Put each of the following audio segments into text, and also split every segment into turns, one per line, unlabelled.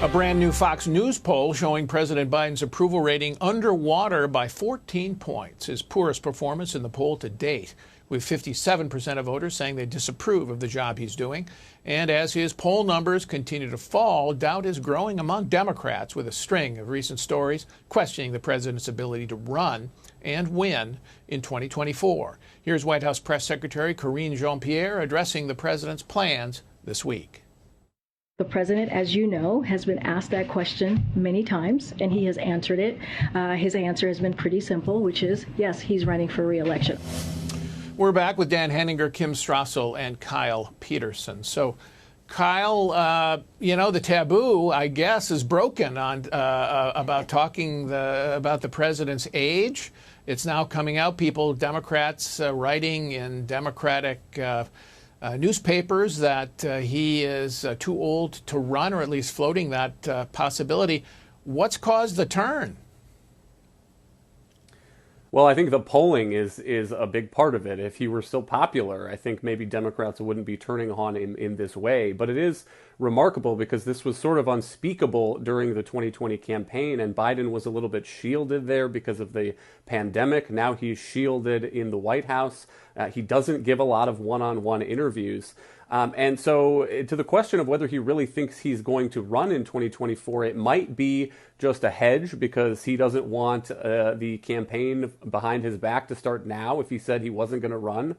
A brand new Fox News poll showing President Biden's approval rating underwater by 14 points, his poorest performance in the poll to date, with 57% of voters saying they disapprove of the job he's doing. And as his poll numbers continue to fall, doubt is growing among Democrats, with a string of recent stories questioning the president's ability to run and win in 2024. Here's White House Press Secretary Karine Jean-Pierre addressing the president's plans this week.
The president, as you know, has been asked that question many times, and he has answered it. His answer has been pretty simple, which is, yes, he's running for re-election.
We're back with Dan Henninger, Kim Strassel, and Kyle Peterson. So, Kyle, the taboo, I guess, is broken on about talking about the president's age. It's now coming out. Democrats writing in Democratic newspapers that he is too old to run, or at least floating that possibility. What's caused the turn?
Well, I think the polling is a big part of it. If he were still popular, I think maybe Democrats wouldn't be turning on him in this way. But it is remarkable because this was sort of unspeakable during the 2020 campaign, and Biden was a little bit shielded there because of the pandemic. Now he's shielded in the White House. He doesn't give a lot of one-on-one interviews. And so to the question of whether he really thinks he's going to run in 2024, it might be just a hedge because he doesn't want the campaign behind his back to start now. If he said he wasn't going to run,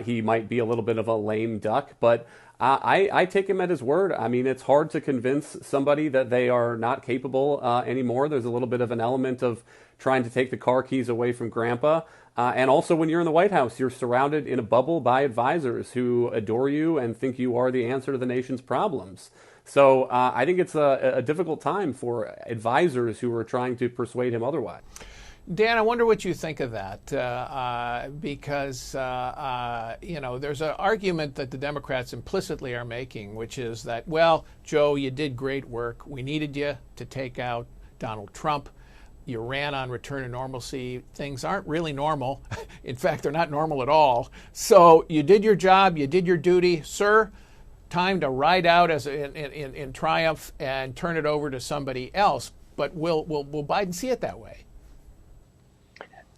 he might be a little bit of a lame duck. But I take him at his word. I mean, it's hard to convince somebody that they are not capable anymore. There's a little bit of an element of trying to take the car keys away from grandpa. And also when you're in the White House, you're surrounded in a bubble by advisors who adore you and think you are the answer to the nation's problems. So I think it's a difficult time for advisors who are trying to persuade him otherwise.
Dan, I wonder what you think of that, because, there's an argument that the Democrats implicitly are making, which is that, well, Joe, you did great work. We needed you to take out Donald Trump. You ran on return to normalcy. Things aren't really normal. In fact, they're not normal at all. So you did your job. You did your duty. Sir, time to ride out in triumph and turn it over to somebody else. But will Biden see it that way?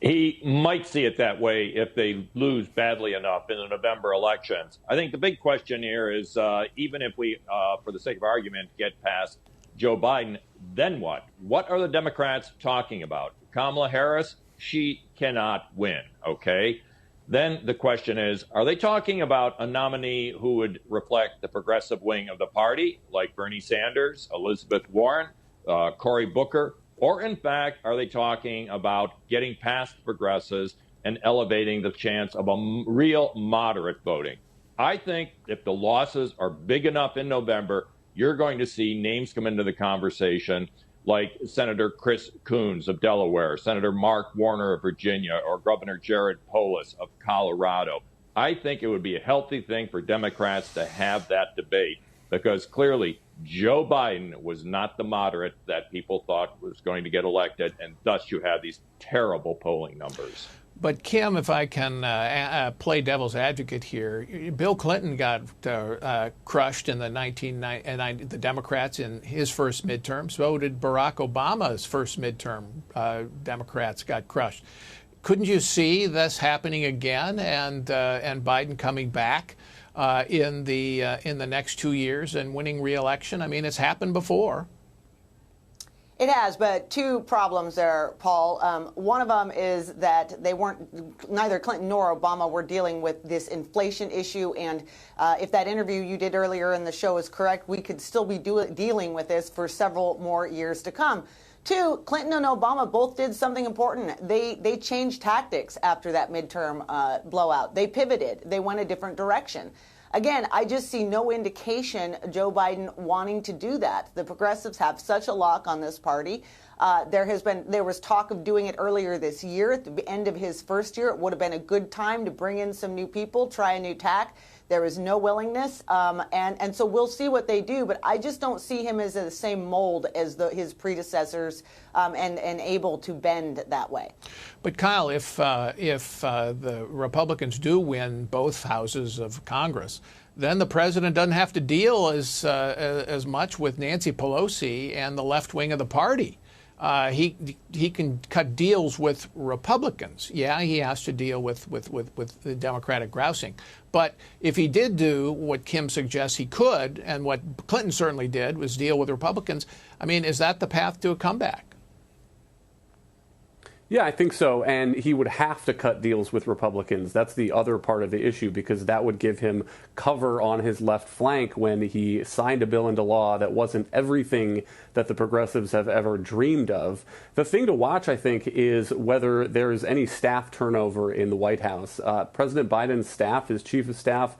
He might see it that way if they lose badly enough in the November elections. I think the big question here is even if we, for the sake of argument, get past Joe Biden, then what? What are the Democrats talking about? Kamala Harris, she cannot win, okay? Then the question is, are they talking about a nominee who would reflect the progressive wing of the party, like Bernie Sanders, Elizabeth Warren, Cory Booker? Or, in fact, are they talking about getting past progressives and elevating the chance of a real moderate voting? I think if the losses are big enough in November, you're going to see names come into the conversation like Senator Chris Coons of Delaware, Senator Mark Warner of Virginia, or Governor Jared Polis of Colorado. I think it would be a healthy thing for Democrats to have that debate because clearly Joe Biden was not the moderate that people thought was going to get elected, and thus you have these terrible polling numbers.
But, Kim, if I can play devil's advocate here, Bill Clinton got crushed in the Democrats in his first midterm. So did Barack Obama's first midterm. Democrats got crushed. Couldn't you see this happening again and Biden coming back in the next 2 years and winning re-election? I mean, it's happened before.
It has, but two problems there, Paul. One of them is that neither Clinton nor Obama were dealing with this inflation issue. And if that interview you did earlier in the show is correct, we could still be dealing with this for several more years to come. Two, Clinton and Obama both did something important. They changed tactics after that midterm blowout. They pivoted. They went a different direction. Again, I just see no indication Joe Biden wanting to do that. The progressives have such a lock on this party. There was talk of doing it earlier this year at the end of his first year. It would have been a good time to bring in some new people, try a new tack. There is no willingness, and so we'll see what they do. But I just don't see him as the same mold as his predecessors, and able to bend that way.
But Kyle, if the Republicans do win both houses of Congress, then the president doesn't have to deal as much with Nancy Pelosi and the left wing of the party. He can cut deals with Republicans. Yeah, he has to deal with the Democratic grousing. But if he did do what Kim suggests he could, and what Clinton certainly did, was deal with Republicans, I mean, is that the path to a comeback?
Yeah, I think so. And he would have to cut deals with Republicans. That's the other part of the issue, because that would give him cover on his left flank when he signed a bill into law that wasn't everything that the progressives have ever dreamed of. The thing to watch, I think, is whether there is any staff turnover in the White House. President Biden's staff, his chief of staff,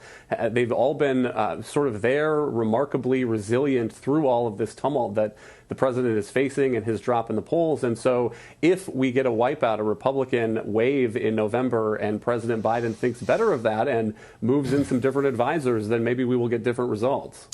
they've all been sort of there, remarkably resilient through all of this tumult that the president is facing and his drop in the polls. And so if we get a wipeout, a Republican wave in November, and President Biden thinks better of that and moves in some different advisors, then maybe we will get different results.